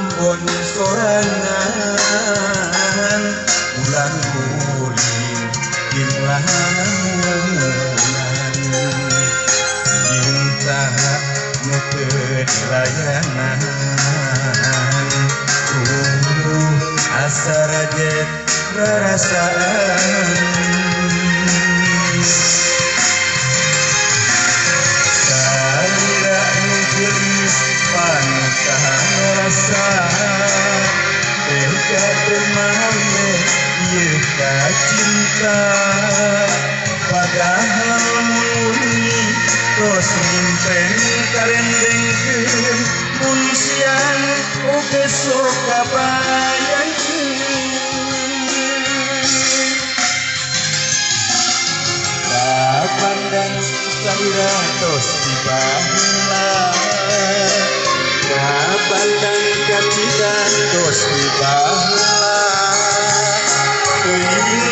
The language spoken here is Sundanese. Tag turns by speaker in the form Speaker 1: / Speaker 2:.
Speaker 1: Ambon sorangan bulan muling lamunan cinta nu kelayanan asa rajet perasaan salira nu geulis panutan rasa teka temane ieu ka cinta padahal murni tos nyimpen karendengkeun mun siang oge sok kabayangkeun kapandang salira tos dibaheula kapandang kacinta tos dibaheula teuing